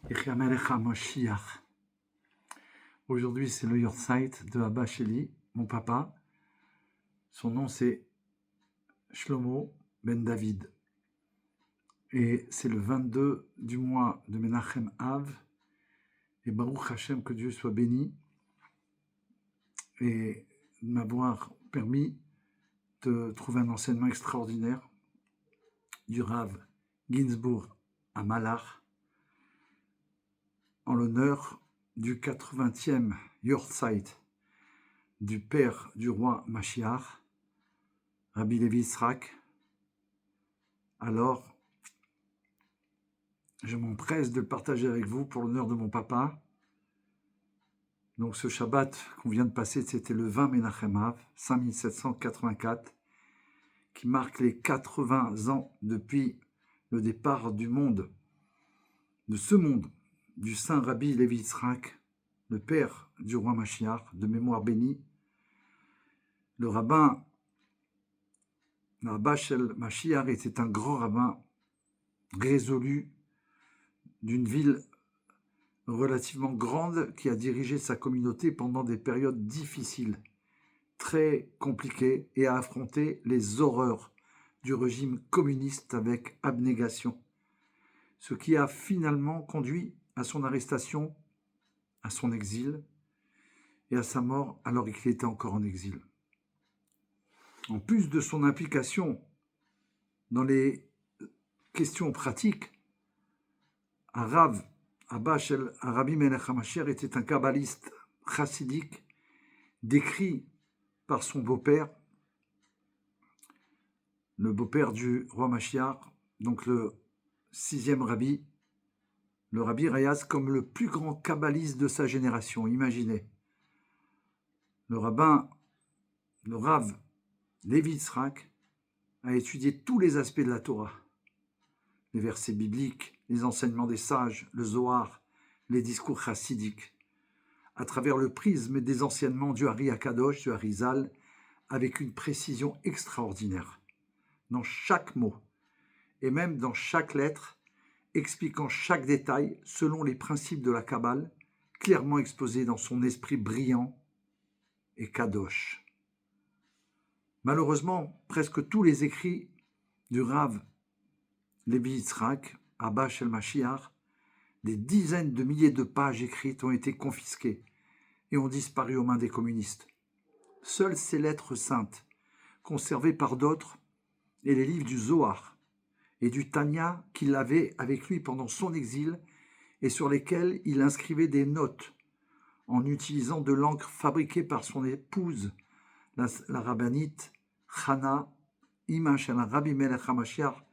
Yechia Melech HaMashiach. Aujourd'hui, c'est le Yortzeit de Abba Sheli, mon papa. Son nom, c'est Shlomo Ben David. Et c'est le 22 du mois de Menachem Av. Et Baruch Hashem, que Dieu soit béni et de m'avoir permis de trouver un enseignement extraordinaire du Rav Ginsburg à Malach en l'honneur du 80e Yortzeit du père du roi Mashiach, Rabbi Levi Yitzhak. Alors, je m'empresse de le partager avec vous pour l'honneur de mon papa. Donc ce Shabbat qu'on vient de passer, c'était le 20 Menachem Av, 5784, qui marque les 80 ans depuis le départ du monde, de ce monde, du saint Rabbi Levi Yitzhak, le père du roi Mashiach, de mémoire bénie. Le rabbin Shel Mashiach était un grand rabbin résolu d'une ville relativement grande qui a dirigé sa communauté pendant des périodes difficiles, très compliquées, et a affronté les horreurs du régime communiste avec abnégation, ce qui a finalement conduit à son arrestation, à son exil et à sa mort alors qu'il était encore en exil. En plus de son implication dans les questions pratiques, Abba Shel Rabbi Melech HaMashiach était un kabbaliste chassidique décrit par son beau-père, le beau-père du roi Mashiach, donc le 6e rabbi, le rabbi Rayaz, comme le plus grand kabbaliste de sa génération. Imaginez, le Rav Levi Yitzhak a étudié tous les aspects de la Torah, les versets bibliques, les enseignements des sages, le Zohar, les discours chassidiques, à travers le prisme des enseignements du Hari Akadosh, du Harizal, avec une précision extraordinaire, dans chaque mot, et même dans chaque lettre, expliquant chaque détail selon les principes de la Kabbale, clairement exposés dans son esprit brillant et Kadosh. Malheureusement, presque tous les écrits du Rav Levi Yitzhak, Abba Shel Mashiach, des dizaines de milliers de pages écrites ont été confisquées et ont disparu aux mains des communistes. Seules ces lettres saintes, conservées par d'autres, et les livres du Zohar et du Tanya qu'il avait avec lui pendant son exil et sur lesquels il inscrivait des notes en utilisant de l'encre fabriquée par son épouse, la rabbinite Chana, Ima shel Rabbi Melech HaMashiach,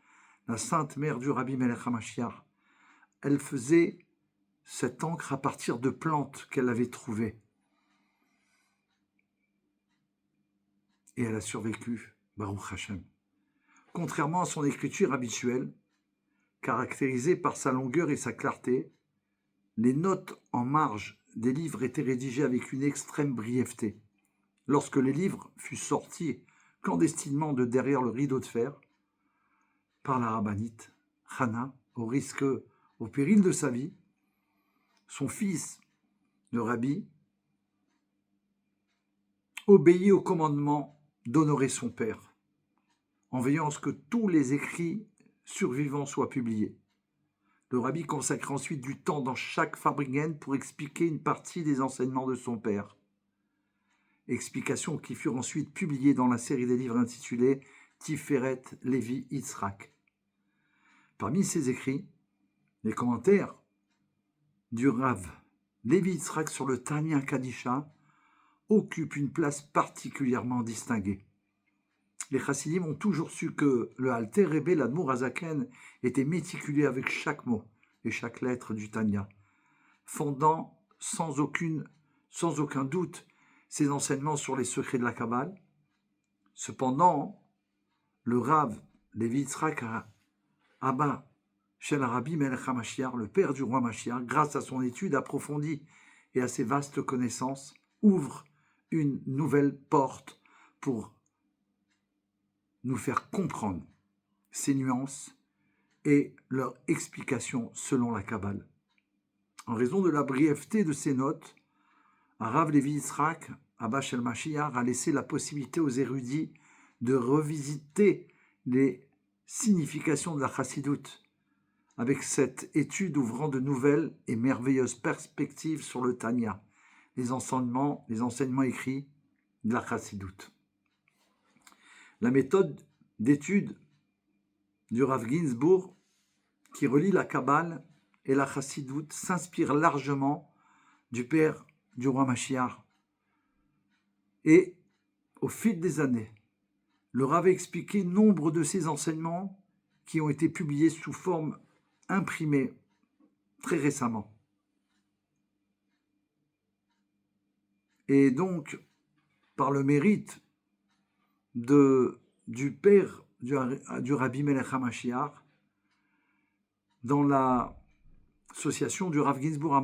la sainte mère du Rabbi Melech HaMashiach. Elle faisait cette encre à partir de plantes qu'elle avait trouvées. Et elle a survécu, Baruch Hashem. Contrairement à son écriture habituelle, caractérisée par sa longueur et sa clarté, les notes en marge des livres étaient rédigées avec une extrême brièveté. Lorsque les livres furent sortis clandestinement de derrière le rideau de fer par la rabbinite Chana, au péril de sa vie, son fils, le rabbi, obéit au commandement d'honorer son père, en veillant à ce que tous les écrits survivants soient publiés. Le rabbi consacre ensuite du temps dans chaque Farbringen pour expliquer une partie des enseignements de son père. Explications qui furent ensuite publiées dans la série des livres intitulés Tiferet Levi Yitzhak. Parmi ces écrits, les commentaires du Rav Levi Yitzhak sur le Tanya Kadisha occupent une place particulièrement distinguée. Les chassidim ont toujours su que le Alter Rebbe, l'Admour Hazaken, était méticuleux avec chaque mot et chaque lettre du Tanya, fondant sans aucun doute ses enseignements sur les secrets de la Kabbale. Cependant, le Rav Levi Yitzhak Abba Shel Rabbi Melech HaMashiach, le père du roi Mashiach, grâce à son étude approfondie et à ses vastes connaissances, ouvre une nouvelle porte pour nous faire comprendre ces nuances et leur explication selon la Kabbale. En raison de la brièveté de ses notes, Rav Levi Yitzhak, Abba Shel Mashiach, a laissé la possibilité aux érudits de revisiter les significations de la Chassidoute, avec cette étude ouvrant de nouvelles et merveilleuses perspectives sur le Tanya, les enseignements écrits de la Chassidoute. La méthode d'étude du Rav Ginsburg, qui relie la Kabbale et la Chassidoute, s'inspire largement du père du roi Mashiach. Et au fil des années, le Rav a expliqué nombre de ces enseignements qui ont été publiés sous forme imprimée très récemment. Et donc, par le mérite du père du Rabbi Melech HaMashiach, dans l'association du Rav Ginsburg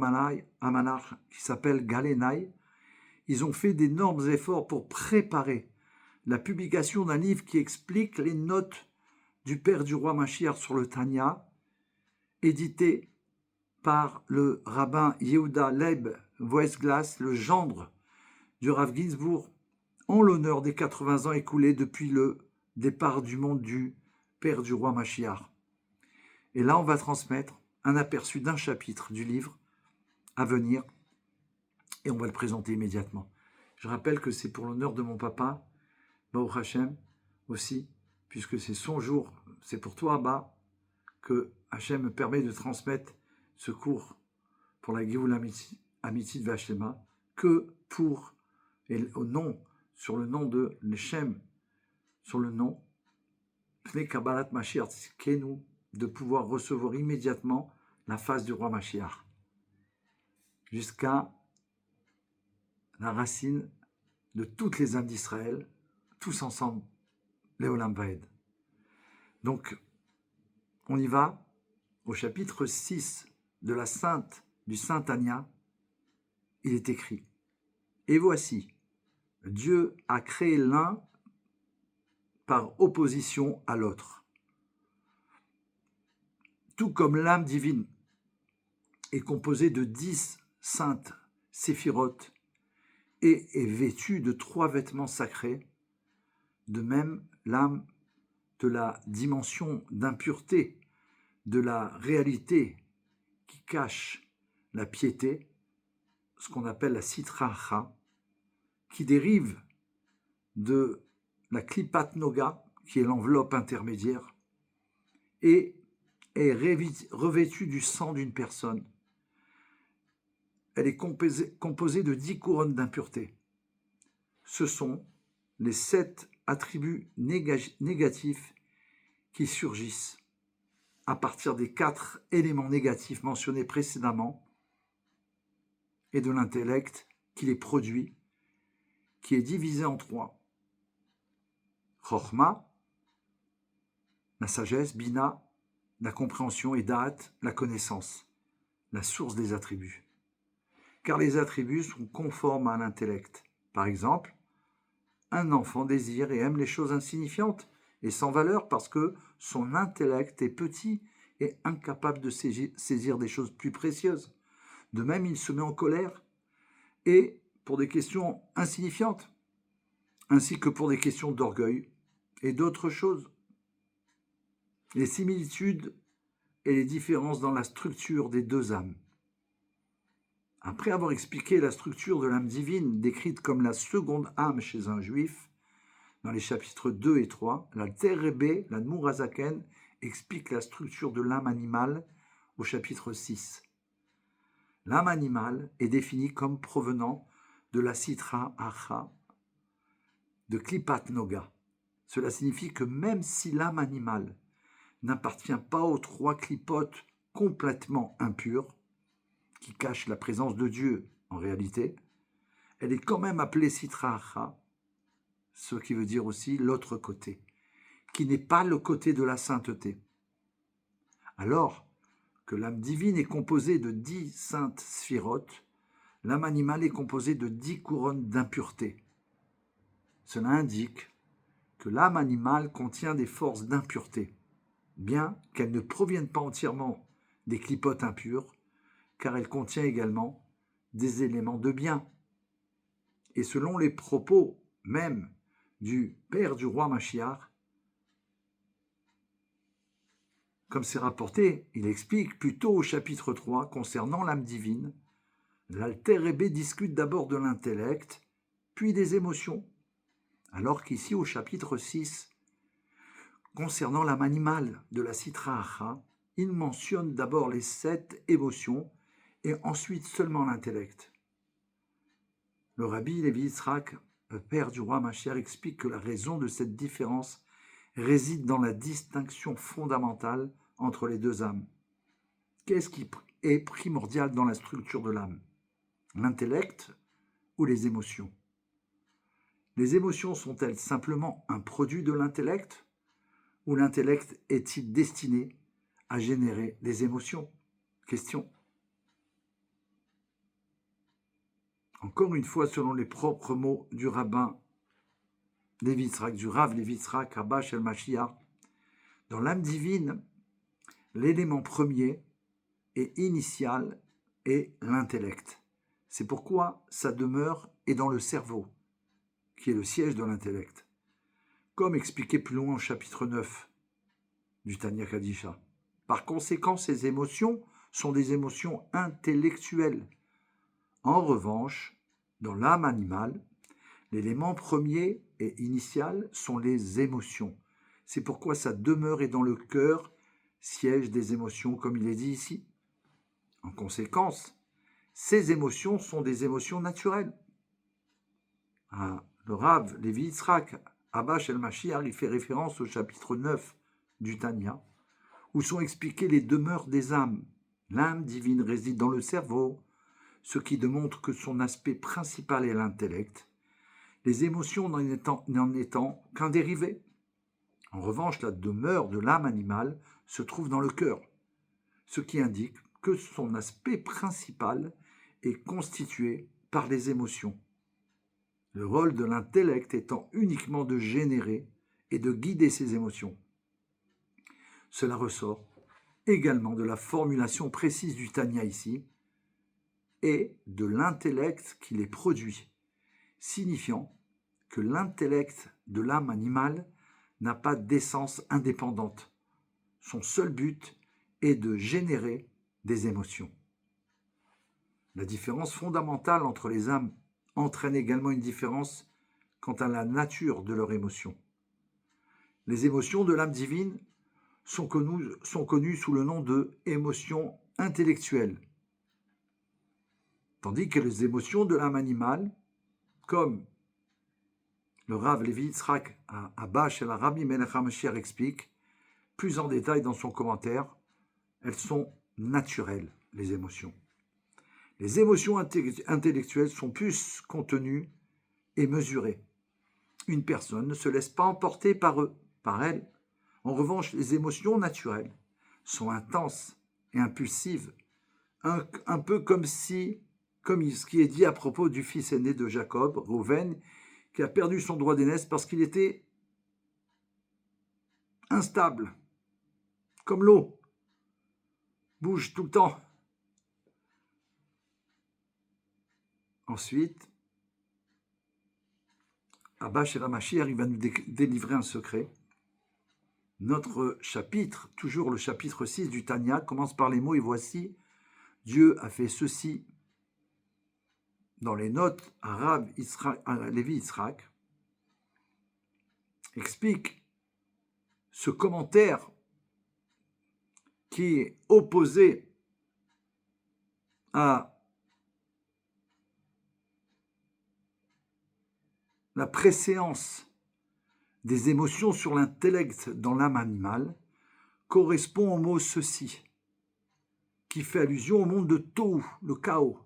Amanach, qui s'appelle Galenai, ils ont fait d'énormes efforts pour préparer la publication d'un livre qui explique les notes du père du roi Mashiach sur le Tanya, édité par le rabbin Yehuda Leib Weisglass, le gendre du Rav Ginsburg, en l'honneur des 80 ans écoulés depuis le départ du monde du père du roi Mashiach. Et là, on va transmettre un aperçu d'un chapitre du livre à venir et on va le présenter immédiatement. Je rappelle que c'est pour l'honneur de mon papa, Baruch Hashem, aussi, puisque c'est son jour, c'est pour toi, Abba, que Hashem me permet de transmettre ce cours pour la Géoula Amitit V'Hashlema, que pour, et sur le nom de Leshem, sur le nom Pnei Kabbalat Mashiach Tzidkenu, de pouvoir recevoir immédiatement la face du roi Mashiach, jusqu'à la racine de toutes les âmes d'Israël, tous ensemble, les Olam Vaed. Donc, on y va au chapitre 6 de du Saint Tanya. Il est écrit: Et voici, Dieu a créé l'un par opposition à l'autre. Tout comme l'âme divine est composée de 10 saintes séphirotes et est vêtue de 3 vêtements sacrés, de même l'âme de la dimension d'impureté, de la réalité qui cache la piété, ce qu'on appelle la Sitra Achra, qui dérive de la Klipat Noga, qui est l'enveloppe intermédiaire, et est revêtue du sang d'une personne. Elle est composée de 10 couronnes d'impureté. Ce sont les 7 attributs négatifs qui surgissent à partir des 4 éléments négatifs mentionnés précédemment et de l'intellect qui les produit, qui est divisé en 3. Chochma, la sagesse, Bina, la compréhension, et Da'at, la connaissance, la source des attributs. Car les attributs sont conformes à l'intellect. Par exemple, un enfant désire et aime les choses insignifiantes et sans valeur parce que son intellect est petit et incapable de saisir des choses plus précieuses. De même, il se met en colère et pour des questions insignifiantes, ainsi que pour des questions d'orgueil et d'autres choses. Les similitudes et les différences dans la structure des 2 âmes. Après avoir expliqué la structure de l'âme divine, décrite comme la seconde âme chez un juif, dans les chapitres 2 et 3, la Terrebé, la Mourazaken, explique la structure de l'âme animale au chapitre 6. L'âme animale est définie comme provenant de la Sitra Achra, de Klipat Noga. Cela signifie que même si l'âme animale n'appartient pas aux 3 klipotes complètement impures, qui cachent la présence de Dieu en réalité, elle est quand même appelée Sitra Achra, ce qui veut dire aussi l'autre côté, qui n'est pas le côté de la sainteté. Alors que l'âme divine est composée de 10 saintes sphirotes, l'âme animale est composée de 10 couronnes d'impureté. Cela indique que l'âme animale contient des forces d'impureté, bien qu'elles ne proviennent pas entièrement des clipotes impures, car elle contient également des éléments de bien. Et selon les propos même du père du roi Mashiach, comme c'est rapporté, il explique plutôt au chapitre 3 concernant l'âme divine, l'Alter Rebbe discute d'abord de l'intellect, puis des émotions, alors qu'ici au chapitre 6, concernant l'âme animale de la Sitra Achra, il mentionne d'abord les 7 émotions et ensuite seulement l'intellect. Le rabbi Lévi Yitzhak, père du roi Mashiach, explique que la raison de cette différence réside dans la distinction fondamentale entre les deux âmes. Qu'est-ce qui est primordial dans la structure de l'âme? L'intellect ou les émotions? Les émotions sont-elles simplement un produit de l'intellect? Ou l'intellect est-il destiné à générer des émotions? Question. Encore une fois, selon les propres mots du rabbin Lévi Yitzhak, du Rav Lévi Yitzhak, Rabba Shel Mashiach, dans l'âme divine, l'élément premier et initial est l'intellect. C'est pourquoi sa demeure est dans le cerveau, qui est le siège de l'intellect, comme expliqué plus loin au chapitre 9 du Tanya Kadisha. Par conséquent, ces émotions sont des émotions intellectuelles. En revanche, dans l'âme animale, l'élément premier et initial sont les émotions. C'est pourquoi sa demeure est dans le cœur, siège des émotions, comme il est dit ici. En conséquence, ces émotions sont des émotions naturelles. Le Rav Lévi Yitzhak, Abba Shel Mashiach, il fait référence au chapitre 9 du Tanya, où sont expliquées les demeures des âmes. L'âme divine réside dans le cerveau, ce qui démontre que son aspect principal est l'intellect, les émotions n'en étant qu'un dérivé. En revanche, la demeure de l'âme animale se trouve dans le cœur, ce qui indique que son aspect principal est constitué par les émotions. Le rôle de l'intellect étant uniquement de générer et de guider ces émotions. Cela ressort également de la formulation précise du Tanya ici, et de l'intellect qui les produit, signifiant que l'intellect de l'âme animale n'a pas d'essence indépendante. Son seul but est de générer des émotions. La différence fondamentale entre les âmes entraîne également une différence quant à la nature de leurs émotions. Les émotions de l'âme divine sont connues sous le nom de émotions intellectuelles, tandis que les émotions de l'âme animale, comme le Rav Lévi Yitzhak à Abba Shel Rabbi Melech HaMashiach explique, plus en détail dans son commentaire, elles sont naturelles, les émotions. Les émotions intellectuelles sont plus contenues et mesurées. Une personne ne se laisse pas emporter par elles. En revanche, les émotions naturelles sont intenses et impulsives, un peu comme ce qui est dit à propos du fils aîné de Jacob, Rouven, qui a perdu son droit d'aînesse parce qu'il était instable, comme l'eau, bouge tout le temps. Ensuite, Abba Shel Mashiach, il va nous délivrer un secret. Notre chapitre, toujours le chapitre 6 du Tanya, commence par les mots « Et voici, Dieu a fait ceci » dans les notes à Lévi Yitzhak, explique ce commentaire qui est opposé à la préséance des émotions sur l'intellect dans l'âme animale, correspond au mot « ceci », qui fait allusion au monde de Tohu, le chaos,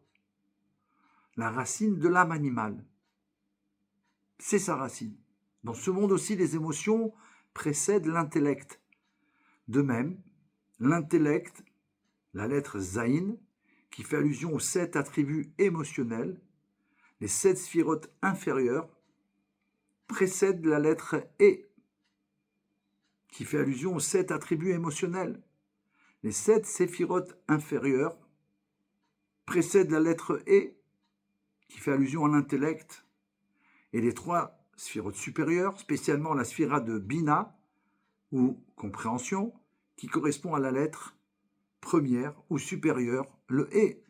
la racine de l'âme animale. C'est sa racine. Dans ce monde aussi, les émotions précèdent l'intellect. De même, l'intellect, la lettre Zayin, qui fait allusion aux 7 attributs émotionnels, les 7 sphirotes inférieures, précède la lettre E, qui fait allusion aux 7 attributs émotionnels. Les 7 séphirotes inférieures précède la lettre E, qui fait allusion à l'intellect, et les 3 sphirotes supérieures, spécialement la sphira de Bina, ou compréhension, qui correspond à la lettre première ou supérieure, le E,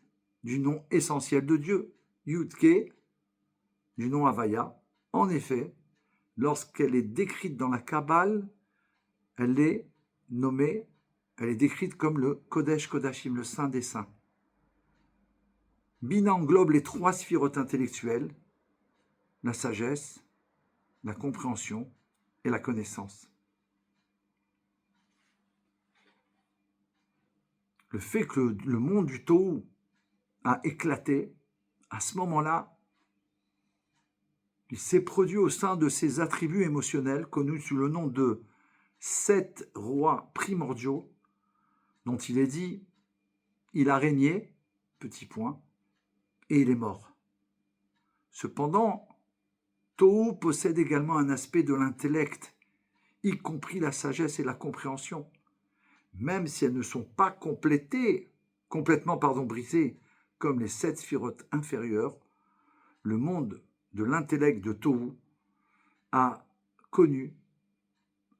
du nom essentiel de Dieu, Yud-Ke, du nom Havaya. En effet, lorsqu'elle est décrite dans la Kabbale, elle est décrite comme le Kodesh Kodashim, le Saint des Saints. Bina englobe les 3 sphirotes intellectuelles, la sagesse, la compréhension et la connaissance. Le fait que le monde du Tohu a éclaté, à ce moment-là, il s'est produit au sein de ces attributs émotionnels connus sous le nom de 7 rois primordiaux, dont il est dit « il a régné », petit point, et il est mort. Cependant, Tohu possède également un aspect de l'intellect, y compris la sagesse et la compréhension, même si elles ne sont pas complètement brisées comme les 7 sphirotes inférieures. Le monde de l'intellect de Tohu a connu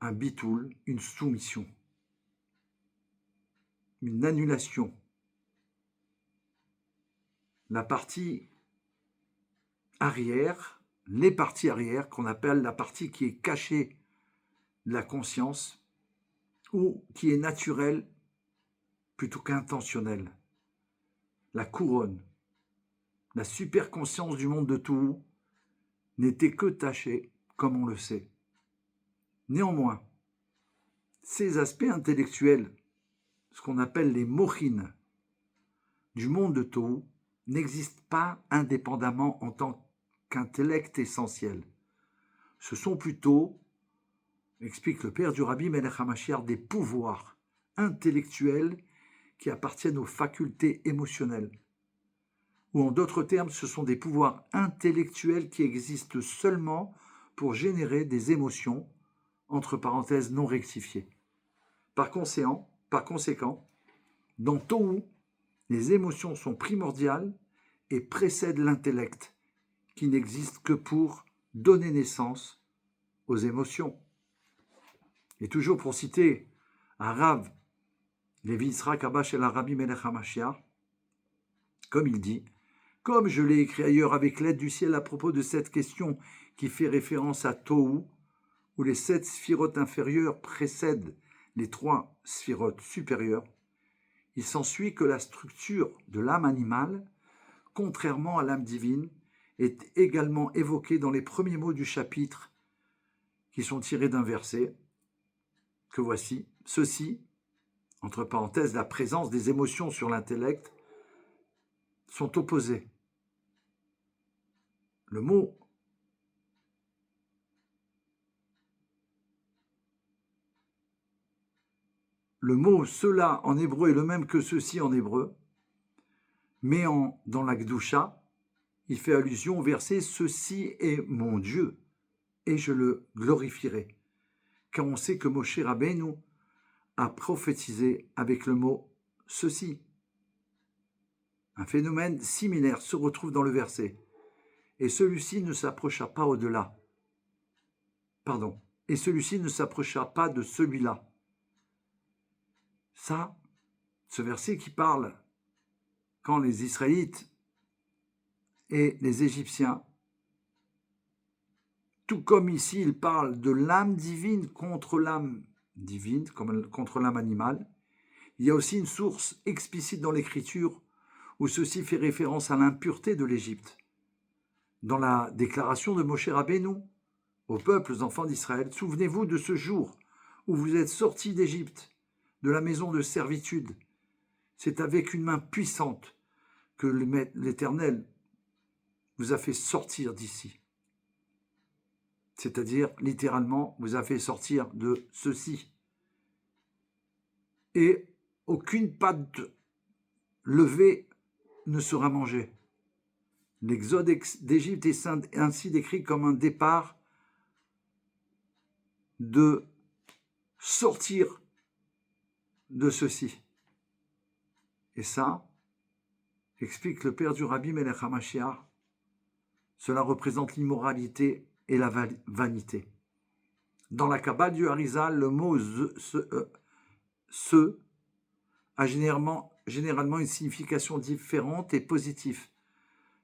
un bitoul, une soumission, une annulation. La partie arrière, les parties arrière, qu'on appelle la partie qui est cachée de la conscience ou qui est naturelle plutôt qu'intentionnelle. La couronne, la superconscience du monde de Tohu n'était que tachée, comme on le sait. Néanmoins, ces aspects intellectuels, ce qu'on appelle les mochines du monde de Tohu, n'existent pas indépendamment en tant qu'intellect essentiel. Ce sont plutôt, explique le père du Rabbi Melech HaMashiach, des pouvoirs intellectuels qui appartiennent aux facultés émotionnelles. Ou en d'autres termes, ce sont des pouvoirs intellectuels qui existent seulement pour générer des émotions, entre parenthèses non rectifiées. Par conséquent, dans Tohu, les émotions sont primordiales et précèdent l'intellect, qui n'existe que pour donner naissance aux émotions. Et toujours pour citer un Rav, Levi Yitzhak Abba shel Rabbi Melech HaMashiach, comme il dit, comme je l'ai écrit ailleurs avec l'aide du ciel à propos de cette question qui fait référence à Tohu, où les 7 sphirotes inférieures précèdent les 3 sphirotes supérieures, il s'ensuit que la structure de l'âme animale, contrairement à l'âme divine, est également évoquée dans les premiers mots du chapitre qui sont tirés d'un verset que voici. Ceci, entre parenthèses, la présence des émotions sur l'intellect, sont opposés. Le mot cela en hébreu est le même que ceci en hébreu, mais dans la Gdusha, il fait allusion au verset « Ceci est mon Dieu, et je le glorifierai », car on sait que Moshe Rabbeinu a prophétisé avec le mot « ceci ». Un phénomène similaire se retrouve dans le verset, et celui-ci ne s'approcha pas au-delà. Et celui-ci ne s'approcha pas de celui-là. Ça, ce verset qui parle quand les Israélites et les Égyptiens, tout comme ici, il parle de l'âme divine contre l'âme animale, il y a aussi une source explicite dans l'Écriture où ceci fait référence à l'impureté de l'Égypte. Dans la déclaration de Moshe Rabbeinu aux peuples enfants d'Israël, souvenez-vous de ce jour où vous êtes sortis d'Égypte, de la maison de servitude. C'est avec une main puissante que l'Éternel vous a fait sortir d'ici. C'est-à-dire, littéralement, vous a fait sortir de ceci. Et aucune patte levée ne sera mangée. L'exode d'Égypte est ainsi décrit comme un départ de sortir de ceci. Et ça, explique le père du Rabbi Melech HaMashiach, cela représente l'immoralité et la vanité. Dans la Kabbale du Harizal, le mot ce a généralement une signification différente et positive.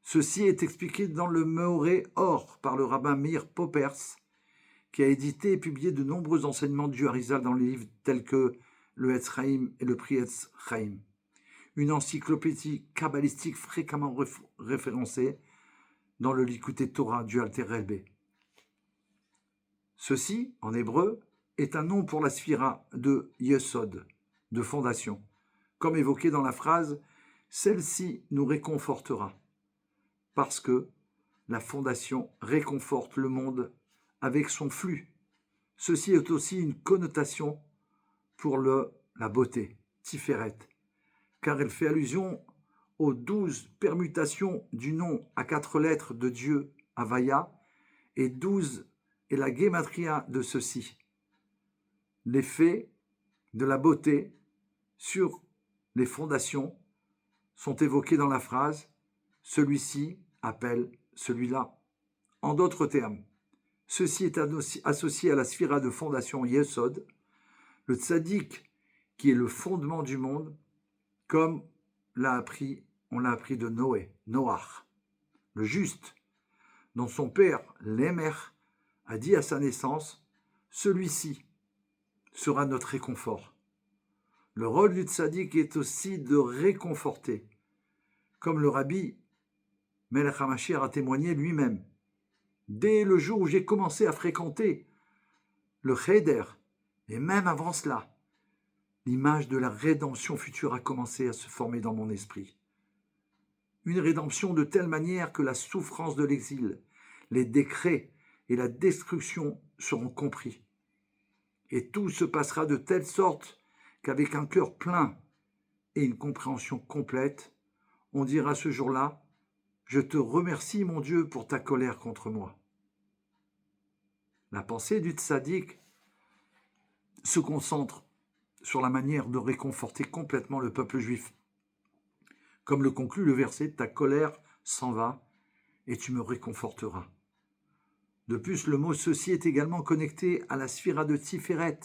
Ceci est expliqué dans le Meoré Or par le rabbin Meir Poppers, qui a édité et publié de nombreux enseignements du Harizal dans les livres tels que le Etz Chaim et le Pri Etz Chaim, une encyclopédie kabbalistique fréquemment référencée dans le Likutei Torah du Alter Rebbe. Ceci, en hébreu, est un nom pour la sphira de Yesod, de fondation, comme évoqué dans la phrase « Celle-ci nous réconfortera », parce que la fondation réconforte le monde avec son flux. Ceci est aussi une connotation pour la beauté, Tiferet, car elle fait allusion aux 12 permutations du nom à 4 lettres de Dieu, Havaya, et 12 est la guématria de ceci. L'effet de la beauté sur les fondations sont évoqués dans la phrase « celui-ci appelle celui-là ». En d'autres termes, ceci est associé à la sphira de fondation Yesod, le tzaddik qui est le fondement du monde, comme on l'a appris de Noach, le juste, dont son père, Lémer, a dit à sa naissance, celui-ci sera notre réconfort. Le rôle du tzaddik est aussi de réconforter, comme le rabbi Melech HaMashiach a témoigné lui-même. Dès le jour où j'ai commencé à fréquenter le Cheder, et même avant cela, l'image de la rédemption future a commencé à se former dans mon esprit. Une rédemption de telle manière que la souffrance de l'exil, les décrets et la destruction seront compris. Et tout se passera de telle sorte qu'avec un cœur plein et une compréhension complète, on dira ce jour-là, « Je te remercie, mon Dieu, pour ta colère contre moi. » La pensée du tzaddik se concentre sur la manière de réconforter complètement le peuple juif. Comme le conclut le verset, ta colère s'en va et tu me réconforteras. De plus, le mot ceci est également connecté à la sphira de Tiferet,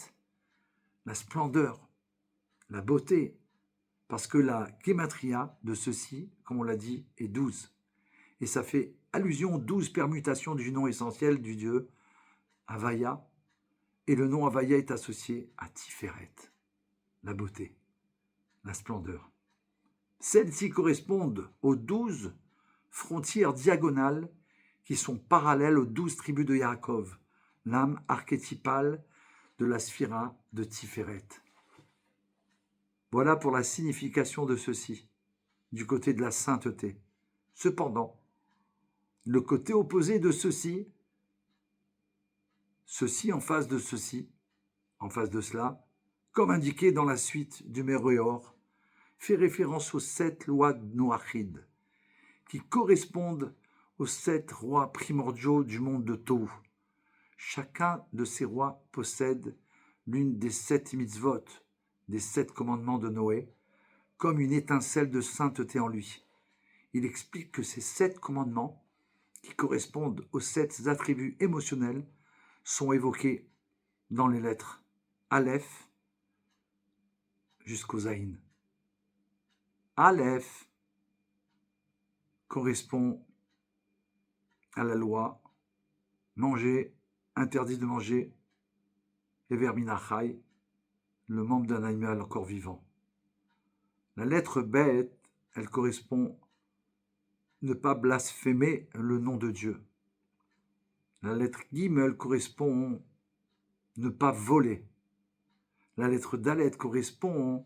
la splendeur, la beauté, parce que la gématria de ceci, comme on l'a dit, est 12. Et ça fait allusion aux 12 permutations du nom essentiel du Dieu, Havaya, et le nom Havaya est associé à Tiferet, la beauté, la splendeur. Celles-ci correspondent aux 12 frontières diagonales qui sont parallèles aux 12 tribus de Yaakov, l'âme archétypale de la sphira de Tiferet. Voilà pour la signification de ceci, du côté de la sainteté. Cependant, le côté opposé de ceci en face de ceci, en face de cela, comme indiqué dans la suite du Méroéor, fait référence aux 7 lois de Noachid, qui correspondent aux 7 rois primordiaux du monde de Tohu. Chacun de ces rois possède l'une des 7 mitzvot, des 7 commandements de Noé, comme une étincelle de sainteté en lui. Il explique que ces 7 commandements, qui correspondent aux 7 attributs émotionnels, sont évoqués dans les lettres Aleph jusqu'au Zayin. Aleph correspond à la loi manger, interdit de manger, et verminachai, le membre d'un animal encore vivant. La lettre Bet, elle correspond ne pas blasphémer le nom de Dieu. La lettre Gimel correspond ne pas voler. La lettre Dalet correspond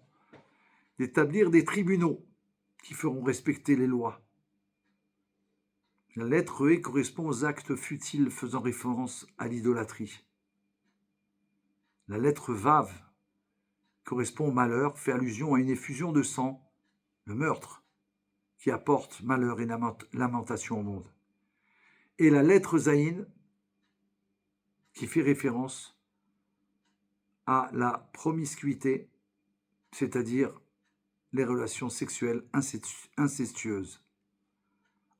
d'établir des tribunaux qui feront respecter les lois. La lettre E correspond aux actes futiles faisant référence à l'idolâtrie. La lettre Vav correspond au malheur, fait allusion à une effusion de sang, le meurtre, qui apporte malheur et lamentation au monde. Et la lettre Zayin, qui fait référence à la promiscuité, c'est-à-dire les relations sexuelles incestueuses.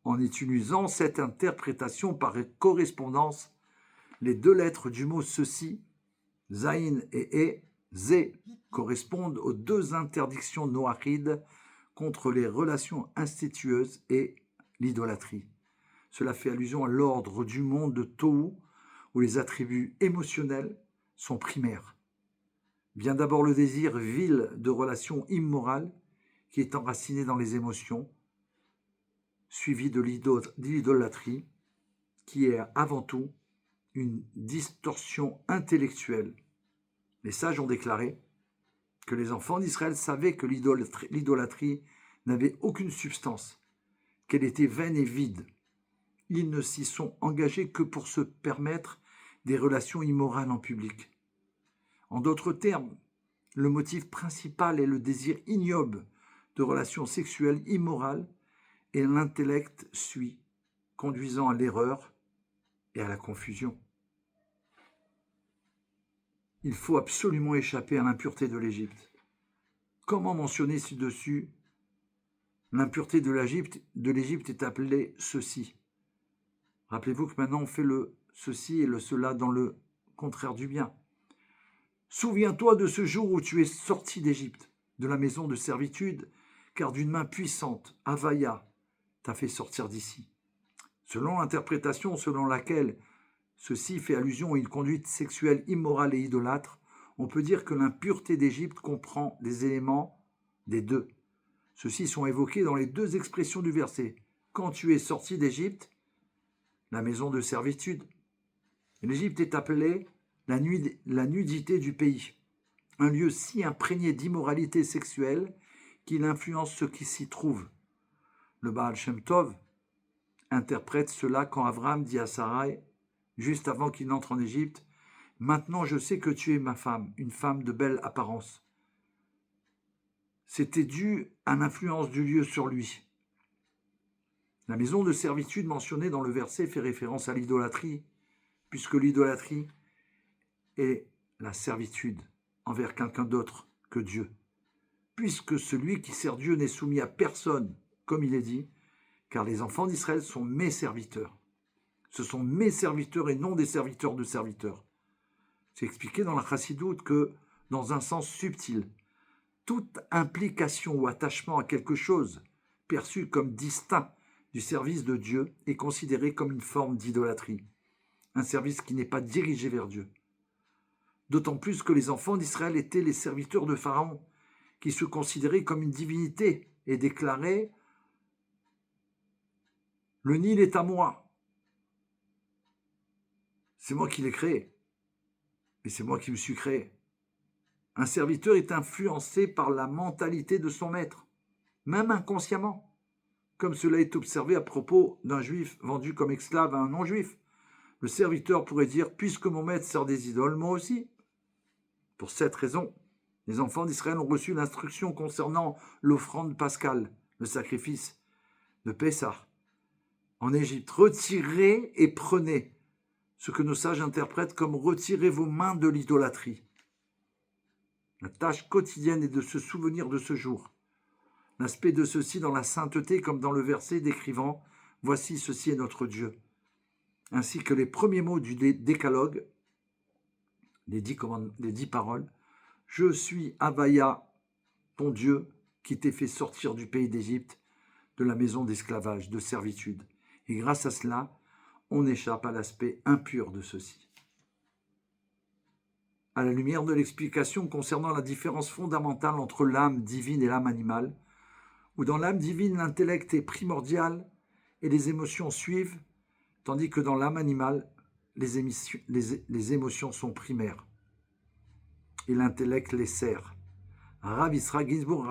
En utilisant cette interprétation par correspondance, les deux lettres du mot ceci, zaïn et zé, correspondent aux deux interdictions noachides contre les relations incestueuses et l'idolâtrie. Cela fait allusion à l'ordre du monde de Tohu, où les attributs émotionnels sont primaires. Vient d'abord le désir vil de relations immorales qui est enraciné dans les émotions, suivi de l'idolâtrie qui est avant tout une distorsion intellectuelle. Les sages ont déclaré que les enfants d'Israël savaient que l'idolâtrie n'avait aucune substance, qu'elle était vaine et vide. Ils ne s'y sont engagés que pour se permettre des relations immorales en public. En d'autres termes, le motif principal est le désir ignoble de relations sexuelles immorales et l'intellect suit, conduisant à l'erreur et à la confusion. Il faut absolument échapper à l'impureté de l'Égypte. Comment mentionner ci-dessus l'impureté de l'Égypte est appelée ceci. Rappelez-vous que maintenant on fait le ceci et le cela dans le contraire du bien. Souviens-toi de ce jour où tu es sorti d'Égypte, de la maison de servitude, car d'une main puissante, Havaya, t'a fait sortir d'ici. Selon l'interprétation selon laquelle ceci fait allusion à une conduite sexuelle immorale et idolâtre, on peut dire que l'impureté d'Égypte comprend des éléments des deux. Ceux-ci sont évoqués dans les deux expressions du verset. Quand tu es sorti d'Égypte, la maison de servitude. L'Égypte est appelée la nudité du pays, un lieu si imprégné d'immoralité sexuelle qu'il influence ce qui s'y trouve. Le Baal Shem Tov interprète cela quand Avram dit à Sarai, juste avant qu'il n'entre en Égypte, « Maintenant je sais que tu es ma femme, une femme de belle apparence. » C'était dû à l'influence du lieu sur lui. La maison de servitude mentionnée dans le verset fait référence à l'idolâtrie, puisque l'idolâtrie est la servitude envers quelqu'un d'autre que Dieu. Puisque celui qui sert Dieu n'est soumis à personne, comme il est dit, car les enfants d'Israël sont mes serviteurs. Ce sont mes serviteurs et non des serviteurs de serviteurs. C'est expliqué dans la Chassidoute que, dans un sens subtil, toute implication ou attachement à quelque chose perçu comme distinct du service de Dieu est considéré comme une forme d'idolâtrie, un service qui n'est pas dirigé vers Dieu. D'autant plus que les enfants d'Israël étaient les serviteurs de Pharaon, qui se considérait comme une divinité et déclarait « Le Nil est à moi, c'est moi qui l'ai créé, et c'est moi qui me suis créé. » Un serviteur est influencé par la mentalité de son maître, même inconsciemment, comme cela est observé à propos d'un juif vendu comme esclave à un non-juif. Le serviteur pourrait dire « Puisque mon maître sert des idoles, moi aussi. » Pour cette raison, les enfants d'Israël ont reçu l'instruction concernant l'offrande pascale, le sacrifice de Pessah. En Égypte, retirez et prenez, ce que nos sages interprètent comme retirez vos mains de l'idolâtrie. La tâche quotidienne est de se souvenir de ce jour. L'aspect de ceci dans la sainteté comme dans le verset décrivant « Voici, ceci est notre Dieu », ainsi que les premiers mots du décalogue, les 10 paroles, « Je suis Havaya, ton Dieu, qui t'ai fait sortir du pays d'Égypte, de la maison d'esclavage, de servitude. » Et grâce à cela, on échappe à l'aspect impur de ceci. À la lumière de l'explication concernant la différence fondamentale entre l'âme divine et l'âme animale, où dans l'âme divine, l'intellect est primordial et les émotions suivent, tandis que dans l'âme animale, les émotions sont primaires et l'intellect les sert. Rav Yitzhak Ginsburg,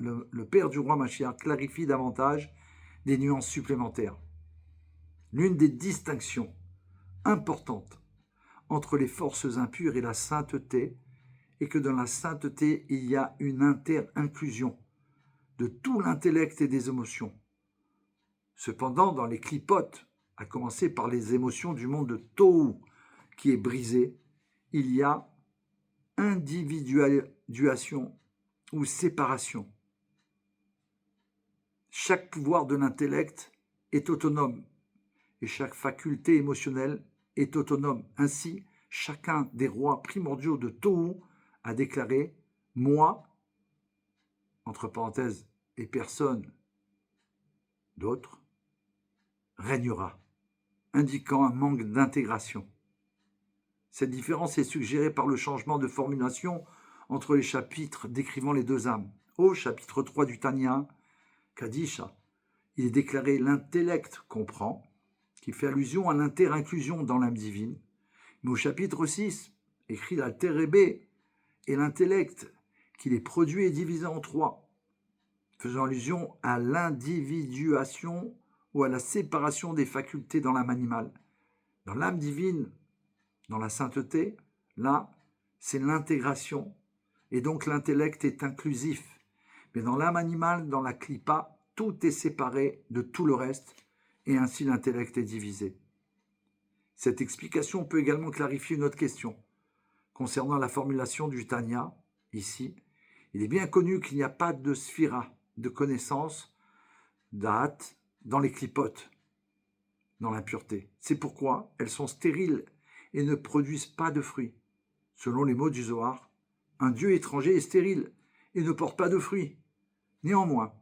le père du roi Mashiach, clarifie davantage des nuances supplémentaires. L'une des distinctions importantes entre les forces impures et la sainteté est que dans la sainteté, il y a une inter-inclusion de tout l'intellect et des émotions. Cependant, dans les clipotes, à commencer par les émotions du monde de Tohu qui est brisé, il y a individuation ou séparation. Chaque pouvoir de l'intellect est autonome et chaque faculté émotionnelle est autonome. Ainsi, chacun des rois primordiaux de Tohu a déclaré « Moi », entre parenthèses, et personne d'autre, régnera, indiquant un manque d'intégration. Cette différence est suggérée par le changement de formulation entre les chapitres décrivant les deux âmes. Au chapitre 3 du Tanya, Kadisha, il est déclaré « l'intellect comprend », qui fait allusion à l'inter-inclusion dans l'âme divine. Mais au chapitre 6, écrit l'Alter Rebbe, et l'intellect, qui les produit et divisé en trois, faisant allusion à l'individuation ou à la séparation des facultés dans l'âme animale. Dans l'âme divine, dans la sainteté, là, c'est l'intégration, et donc l'intellect est inclusif. Mais dans l'âme animale, dans la klipa, tout est séparé de tout le reste, et ainsi l'intellect est divisé. Cette explication peut également clarifier une autre question. Concernant la formulation du Tanya, ici, il est bien connu qu'il n'y a pas de sphira, de connaissance, d'at, dans les clipotes, dans l'impureté. C'est pourquoi elles sont stériles et ne produisent pas de fruits. Selon les mots du Zohar, un dieu étranger est stérile et ne porte pas de fruits. Néanmoins,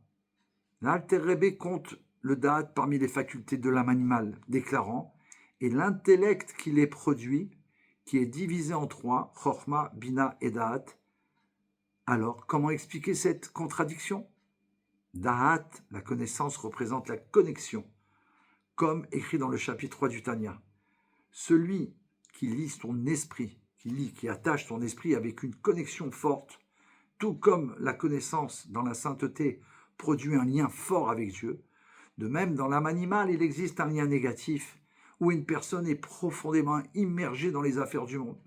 l'Alter Rebbe compte le da'at parmi les facultés de l'âme animale, déclarant « Et l'intellect qui les produit, qui est divisé en trois, Chochma, Bina et Da'at ». Alors, comment expliquer cette contradiction ? Da'at, la connaissance, représente la connexion, comme écrit dans le chapitre 3 du Tanya. Celui qui lie son esprit, qui attache son esprit avec une connexion forte, tout comme la connaissance dans la sainteté produit un lien fort avec Dieu, de même dans l'âme animale, il existe un lien négatif où une personne est profondément immergée dans les affaires du monde.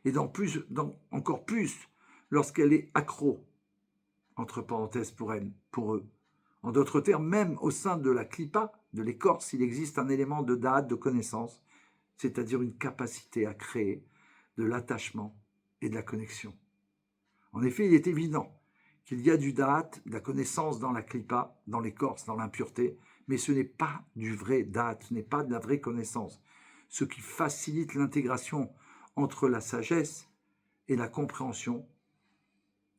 Et encore plus lorsqu'elle est accro, entre parenthèses pour eux. En d'autres termes, même au sein de la klipa, de l'écorce, il existe un élément de da'at, de connaissance, c'est-à-dire une capacité à créer de l'attachement et de la connexion. En effet, il est évident qu'il y a du da'at, de la connaissance dans la klipa, dans l'écorce, dans l'impureté, mais ce n'est pas du vrai da'at, ce n'est pas de la vraie connaissance, ce qui facilite l'intégration entre la sagesse et la compréhension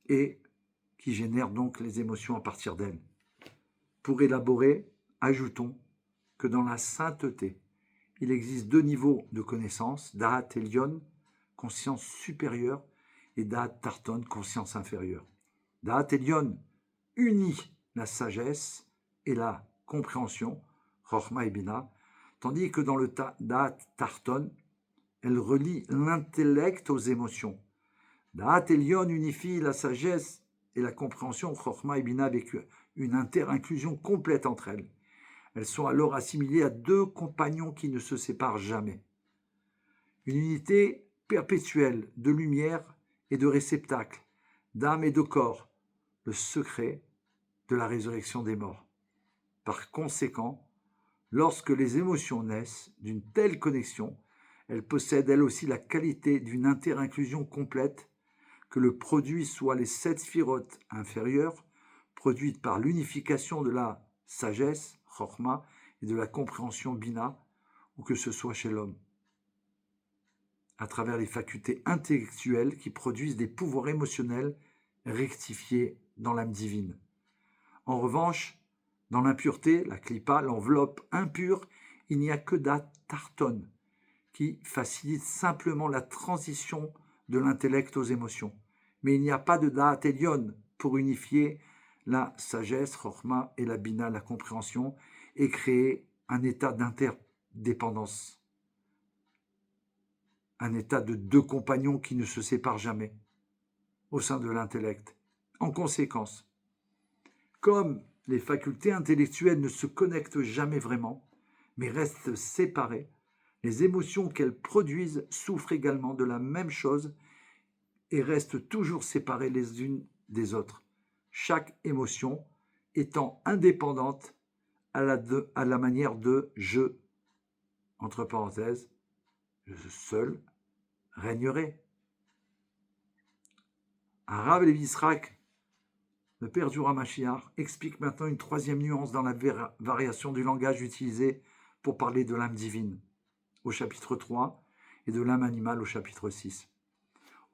et qui génère donc les émotions à partir d'elle. Pour élaborer, ajoutons que dans la sainteté, il existe deux niveaux de connaissance, Da'at Elyon, conscience supérieure, et Da'at Tarton, conscience inférieure. Da'at Elyon unit la sagesse et la compréhension, Chochma et Bina, tandis que dans le Da'at Tarton, elle relie l'intellect aux émotions. Da'at Elyon unifie la sagesse et la compréhension, Chochma et Bina, avec une inter-inclusion complète entre elles. Elles sont alors assimilées à deux compagnons qui ne se séparent jamais. Une unité perpétuelle de lumière et de réceptacle, d'âme et de corps, le secret de la résurrection des morts. Par conséquent, lorsque les émotions naissent d'une telle connexion, elles possèdent elles aussi la qualité d'une inter-inclusion complète, que le produit soit les 7 sphirotes inférieures, produites par l'unification de la sagesse, Chochma, et de la compréhension Bina, ou que ce soit chez l'homme, à travers les facultés intellectuelles qui produisent des pouvoirs émotionnels rectifiés dans l'âme divine. En revanche, dans l'impureté, la klipa, l'enveloppe impure, il n'y a que da'at tarton, qui facilite simplement la transition de l'intellect aux émotions. Mais il n'y a pas de da'at elyon pour unifier la sagesse, Chochma, et la Bina, la compréhension, et créer un état d'interdépendance, un état de deux compagnons qui ne se séparent jamais au sein de l'intellect. En conséquence, comme les facultés intellectuelles ne se connectent jamais vraiment, mais restent séparées, les émotions qu'elles produisent souffrent également de la même chose et restent toujours séparées les unes des autres, chaque émotion étant indépendante à la manière de « je », entre parenthèses, je seul régnerai. Arav Levi Yitzhak le père du Ramashiach, explique maintenant une troisième nuance dans la variation du langage utilisé pour parler de l'âme divine, au chapitre 3, et de l'âme animale au chapitre 6.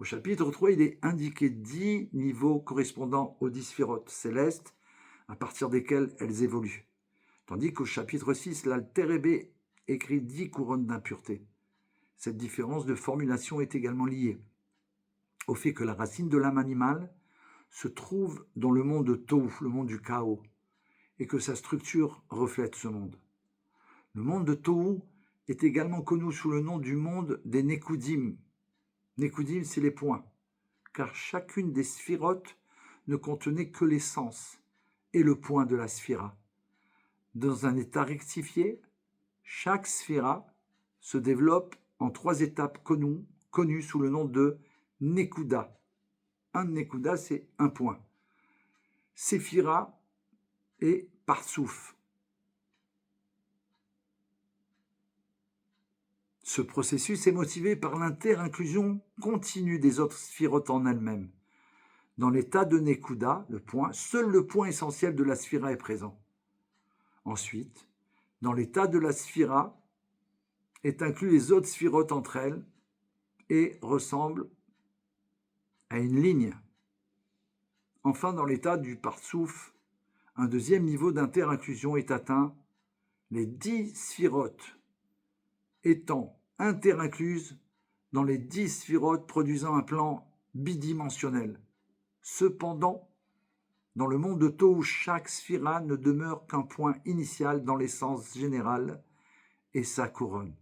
Au chapitre 3, il est indiqué 10 niveaux correspondant aux 10 sphirotes célestes, à partir desquels elles évoluent. Tandis qu'au chapitre 6, l'Alter Rebbe écrit 10 couronnes d'impureté. Cette différence de formulation est également liée au fait que la racine de l'âme animale se trouve dans le monde de Tohu, le monde du chaos, et que sa structure reflète ce monde. Le monde de Tohu est également connu sous le nom du monde des Nekudim. Nekudim, c'est les points, car chacune des sphirotes ne contenait que l'essence et le point de la sphira. Dans un état rectifié, chaque sphira se développe en 3 étapes connues sous le nom de Nekuda. Un Nekuda, c'est un point. Séphira et Partsouf. Ce processus est motivé par l'inter-inclusion continue des autres sphirotes en elles-mêmes. Dans l'état de Nekuda, le point, seul le point essentiel de la sphira est présent. Ensuite, dans l'état de la sphira, est inclus les autres sphirotes entre elles et ressemblent à une ligne. Enfin, dans l'état du Partsouf, un deuxième niveau d'inter-inclusion est atteint, les 10 sphirotes étant inter-incluses dans les 10 sphirotes produisant un plan bidimensionnel. Cependant, dans le monde de Tohu, chaque sphira ne demeure qu'un point initial dans l'essence générale et sa couronne.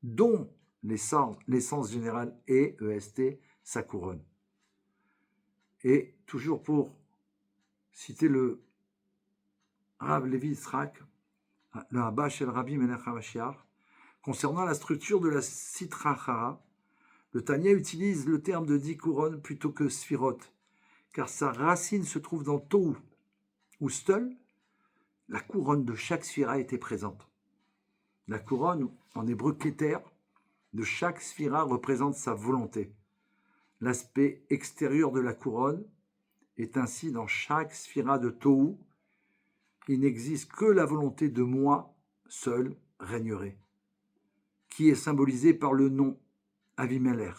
Dont l'essence générale est, EST, sa couronne. Et toujours pour citer le Rav Levi Yitzhak, le Abba Shel Rabbi Melech HaMashiach, concernant la structure de la Sitra Achara, le Tanya utilise le terme de 10 couronnes plutôt que Sphirot, car sa racine se trouve dans Tohu, où seule la couronne de chaque sphira était présente. La couronne, en hébreu Keter, de chaque sphira représente sa volonté. L'aspect extérieur de la couronne est ainsi dans chaque sphira de Tohu. Il n'existe que la volonté de moi seul régnerait, qui est symbolisée par le nom Avimelech,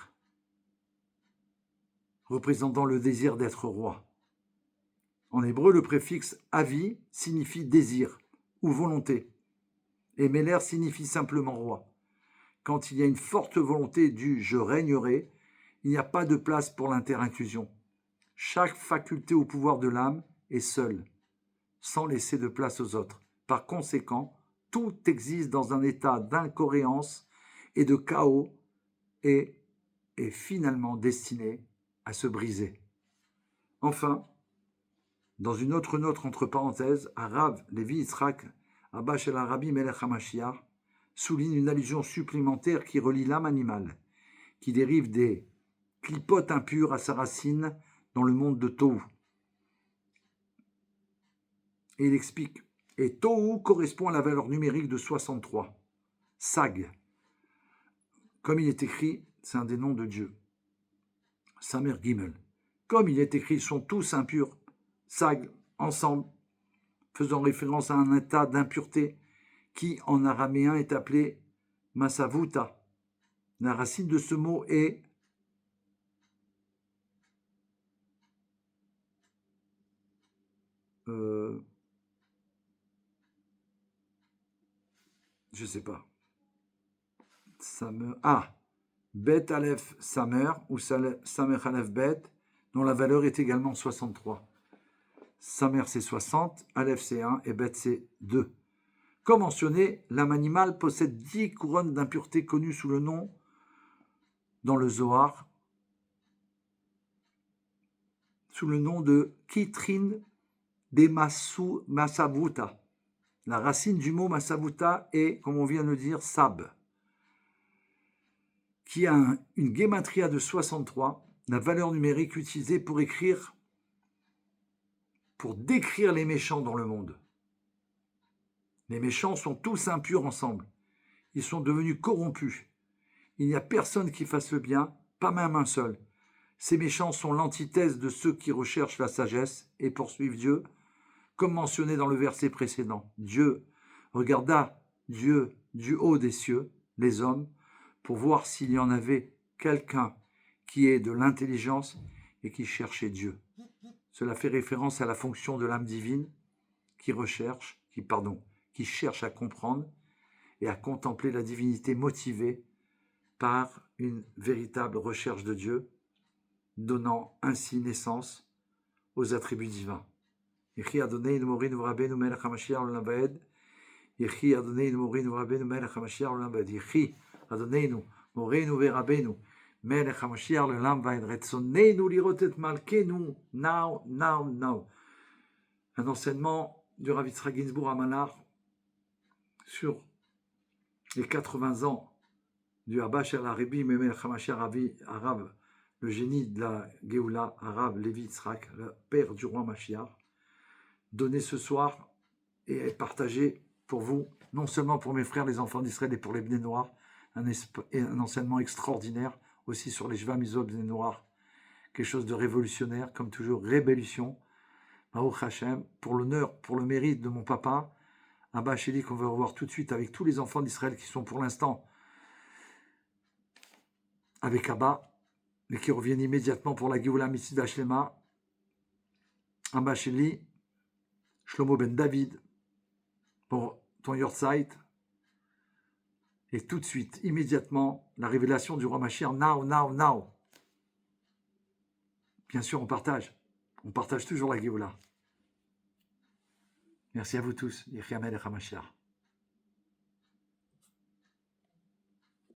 représentant le désir d'être roi. En hébreu, le préfixe Avi signifie désir ou volonté, et Meler signifie simplement roi. Quand il y a une forte volonté du « je régnerai », il n'y a pas de place pour l'inter-inclusion. Chaque faculté au pouvoir de l'âme est seule, sans laisser de place aux autres. Par conséquent, tout existe dans un état d'incohérence et de chaos et est finalement destiné à se briser. Enfin, dans une autre note entre parenthèses, Rav Levi Yitzhak, Abba Shel Rabbi Melech HaMashiach, souligne une allusion supplémentaire qui relie l'âme animale, qui dérive des clipotes impures à sa racine dans le monde de Tohu. Et il explique, et Tohu correspond à la valeur numérique de 63, Sag. Comme il est écrit, c'est un des noms de Dieu. Samer Gimel. Comme il est écrit, ils sont tous impurs, Sag, ensemble, faisant référence à un état d'impureté qui, en araméen, est appelé Masavuta. La racine de ce mot est je sais pas. Samer. Bet Aleph Samer ou Samer Aleph Bet, dont la valeur est également 63. Samer c'est 60, Aleph c'est 1 et Bet c'est 2. Comme mentionné, l'âme animale possède 10 couronnes d'impureté connues sous le nom, dans le Zohar, sous le nom de Kitrin de Masavuta. La racine du mot Masavuta est, comme on vient de le dire, Sab, qui a une guématria de 63, la valeur numérique utilisée pour décrire les méchants dans le monde. Les méchants sont tous impurs ensemble. Ils sont devenus corrompus. Il n'y a personne qui fasse le bien, pas même un seul. Ces méchants sont l'antithèse de ceux qui recherchent la sagesse et poursuivent Dieu, comme mentionné dans le verset précédent. Dieu regarda Dieu du haut des cieux, les hommes, pour voir s'il y en avait quelqu'un qui ait de l'intelligence et qui cherchait Dieu. Cela fait référence à la fonction de l'âme divine qui cherche à comprendre et à contempler la divinité motivée par une véritable recherche de Dieu, donnant ainsi naissance aux attributs divins. Yehi Adonai Morin Vrabeinu Melech HaMashiach Olam Vaed. Yehi Adonai Morin Vrabeinu Melech HaMashiach Olam Vaed. Yehi Adonai Morin Vrabeinu Melech HaMashiach Olam Vaed. Retzoneinu lirot et malkeinu now. Un enseignement du Rav Yitzhak Ginsburg à Manar sur les 80 ans du Abba Shel HaRebbi Melech HaMashiach Arav, le génie de la Géoula, Arav Levi Yitzhak, le père du roi Mashiach, donné ce soir et partagé pour vous, non seulement pour mes frères les enfants d'Israël et pour les Bnei Noirs, un enseignement extraordinaire aussi sur les Sheva Mitzvot Bnei Noirs, quelque chose de révolutionnaire, comme toujours, rébellion, Baruch Hashem, pour l'honneur, pour le mérite de mon papa, Abba Sheli, qu'on va revoir tout de suite avec tous les enfants d'Israël qui sont pour l'instant avec Abba, mais qui reviennent immédiatement pour la Géoula Mitzvah Shlema, Abba Sheli, Shlomo ben David, pour ton Yortzeit, et tout de suite, immédiatement, la révélation du roi Mashiach, now. Bien sûr, on partage toujours la Géoula. Merci à vous tous, Yehi Melech HaMashiach.